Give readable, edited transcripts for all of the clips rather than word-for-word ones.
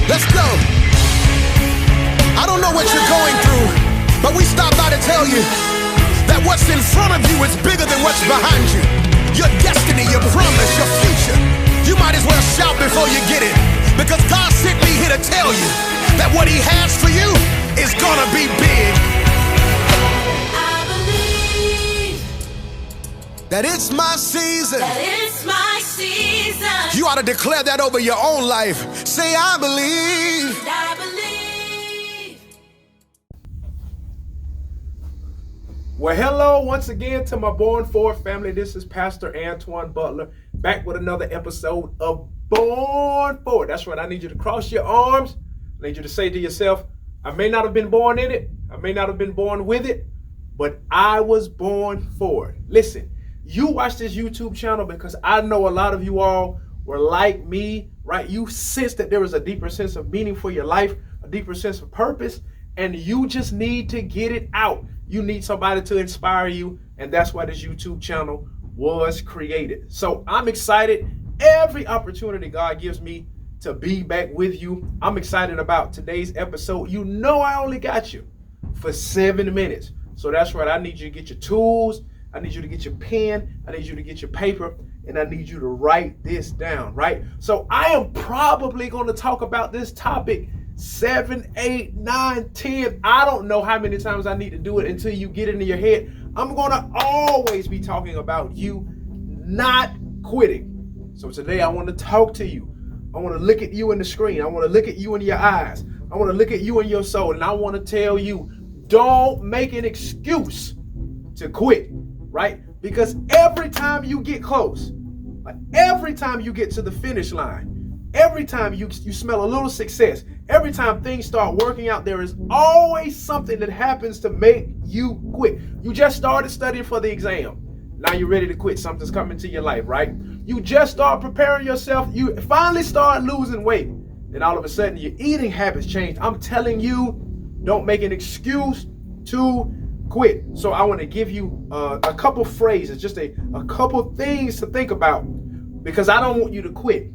Let's go. I don't know what you're going through, but we stopped by to tell you that what's in front of you is bigger than what's behind you. Your destiny, your promise, your future. You might as well shout before you get it, because God sent me here to tell you that what He has for you is gonna be big. I believe that it's my season. that it's my season. You ought to declare that over your own life. Say, I believe. I believe. Well, hello once again to my Born Forward family. This is Pastor Antwan Butler, back with another episode of Born Forward. That's right. I need you to cross your arms. I need you to say to yourself, I may not have been born in it. I may not have been born with it, but I was born for it. Listen, you watch this YouTube channel because I know a lot of you all were like me, right? You sense that there is a deeper sense of meaning for your life, a deeper sense of purpose, and you just need to get it out. You need somebody to inspire you, and that's why this YouTube channel was created. So I'm excited every opportunity God gives me to be back with you. I'm excited about today's episode. You know I only got you for 7 minutes. So that's right. I need you to get your tools. I need you to get your pen. I need you to get your paper, and I need you to write this down, right? So I am probably going to talk about this topic 7, 8, 9, 10. I don't know how many times I need to do it until you get into your head. I'm going to always be talking about you not quitting. So today I want to talk to you. I want to look at you in the screen. I want to look at you in your eyes. I want to look at you in your soul. And I want to tell you, don't make an excuse to quit, right? Because every time you get close, like every time you get to the finish line, every time you smell a little success, every time things start working out, there is always something that happens to make you quit. You just started studying for the exam. Now you're ready to quit. Something's coming to your life, right? You just start preparing yourself. You finally start losing weight. Then all of a sudden your eating habits change. I'm telling you, don't make an excuse to quit. So I want to give you a couple phrases, just a couple things to think about, because I don't want you to quit.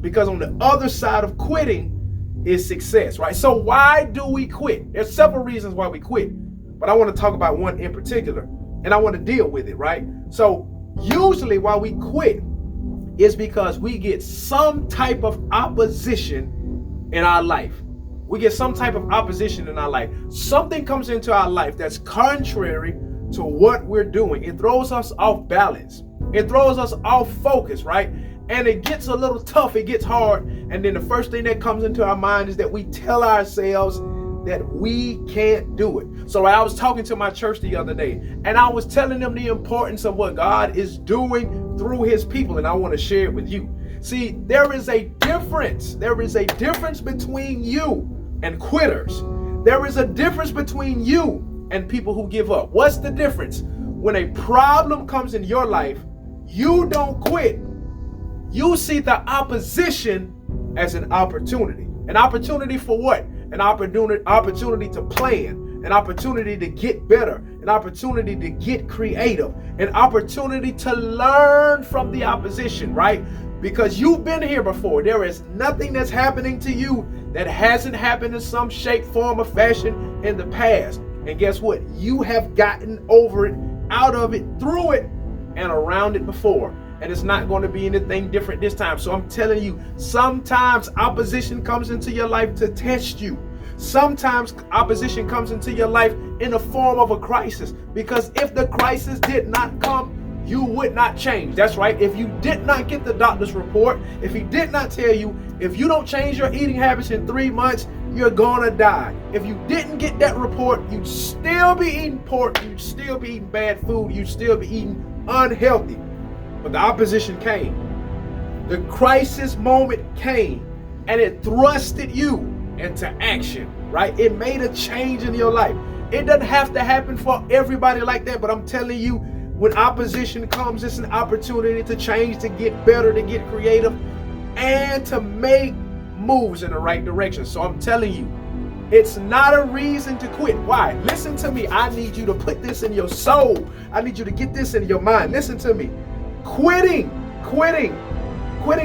Because on the other side of quitting is success, right? So why do we quit? There's several reasons why we quit, but I want to talk about one in particular, and I want to deal with it, right? So usually why we quit is because we get some type of opposition in our life. We get some type of opposition in our life. Something comes into our life that's contrary to what we're doing. It throws us off balance. It throws us off focus, right? And it gets a little tough, it gets hard. And then the first thing that comes into our mind is that we tell ourselves that we can't do it. So I was talking to my church the other day, and I was telling them the importance of what God is doing through His people, and I want to share it with you. See, there is a difference. There is a difference between you and quitters. There is a difference between you and people who give up. What's the difference? When a problem comes in your life, you don't quit. You see the opposition as an opportunity. An opportunity for what? An opportunity to plan, an opportunity to get better, an opportunity to get creative, an opportunity to learn from the opposition, right? Because you've been here before. There is nothing that's happening to you that hasn't happened in some shape, form, or fashion in the past. And guess what? You have gotten over it, out of it, through it, and around it before. And it's not going to be anything different this time. So I'm telling you, sometimes opposition comes into your life to test you. Sometimes opposition comes into your life in the form of a crisis. Because if the crisis did not come, you would not change. That's right. If you did not get the doctor's report, if he did not tell you, if you don't change your eating habits in 3 months, you're gonna die. If you didn't get that report, you'd still be eating pork, you'd still be eating bad food, you'd still be eating unhealthy. But the opposition came. The crisis moment came, and it thrusted you into action, right? It made a change in your life. It doesn't have to happen for everybody like that, but I'm telling you, when opposition comes, it's an opportunity to change, to get better, to get creative, and to make moves in the right direction. So I'm telling you, it's not a reason to quit. Why? Listen to me. I need you to put this in your soul. I need you to get this in your mind. Listen to me. Quitting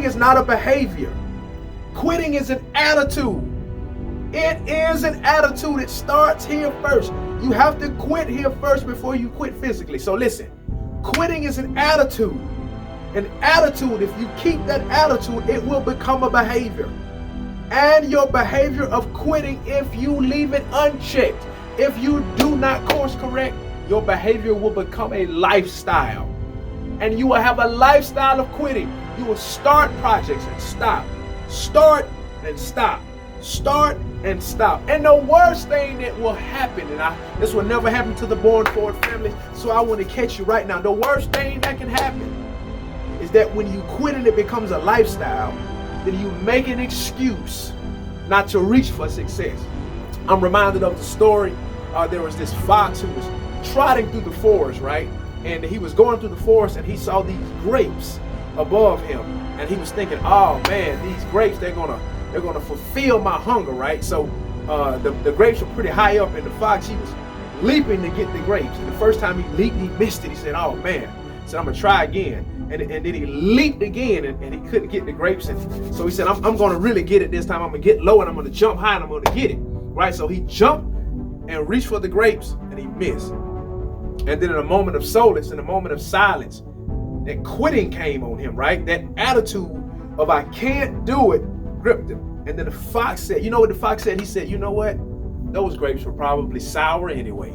is not a behavior. Quitting is an attitude. It is an attitude. It starts here first. You have to quit here first before you quit physically. So listen, quitting is an attitude. An attitude, if you keep that attitude, it will become a behavior. And your behavior of quitting, if you leave it unchecked, if you do not course correct, your behavior will become a lifestyle. And you will have a lifestyle of quitting. You will start projects and stop. Start and stop. Start and stop. And the worst thing that will happen, and this will never happen to the Born Forward family, so I want to catch you right now. The worst thing that can happen is that when you quit and it becomes a lifestyle, then you make an excuse not to reach for success. I'm reminded of the story. There was this fox who was trotting through the forest, right? And he was going through the forest and he saw these grapes above him. And he was thinking, oh man, these grapes, they're gonna fulfill my hunger, right? So the grapes were pretty high up, and the fox, he was leaping to get the grapes. And the first time he leaped, he missed it. He said, oh man. He said, I'm gonna try again. And then he leaped again, and he couldn't get the grapes. And so he said, I'm gonna really get it this time. I'm gonna get low and I'm gonna jump high and I'm gonna get it, right? So he jumped and reached for the grapes and he missed. And then in a moment of solace, in a moment of silence, that quitting came on him, right? That attitude of I can't do it gripped him. And then the fox said, you know what the fox said? He said, you know what? Those grapes were probably sour anyway.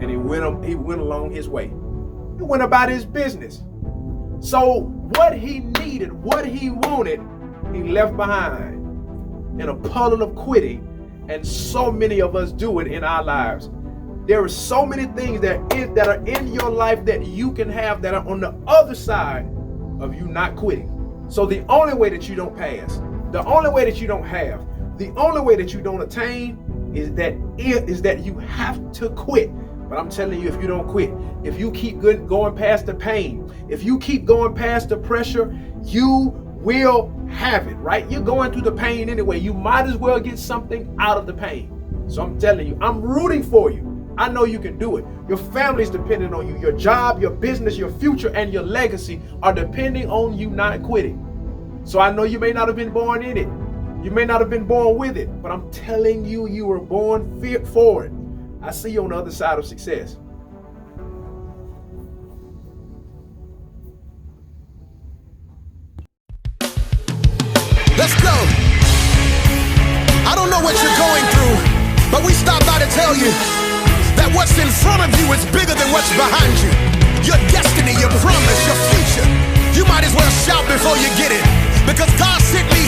And he went along his way. He went about his business. So what he needed, what he wanted, he left behind in a puddle of quitting. And so many of us do it in our lives. There are so many things that are in your life that you can have that are on the other side of you not quitting. So the only way that you don't pass, the only way that you don't have, the only way that you don't attain is that you have to quit. But I'm telling you, if you don't quit, if you keep going past the pain, if you keep going past the pressure, you will have it, right? You're going through the pain anyway. You might as well get something out of the pain. So I'm telling you, I'm rooting for you. I know you can do it. Your family's depending on you. Your job, your business, your future, and your legacy are depending on you not quitting. So I know you may not have been born in it. You may not have been born with it, but I'm telling you, you were born fit for it. I see you on the other side of success. Let's go. I don't know what you're going through, but we stopped by to tell you that what's in front of you is bigger than what's behind you. Your destiny, your promise, your future. You might as well shout before you get it, because God sent me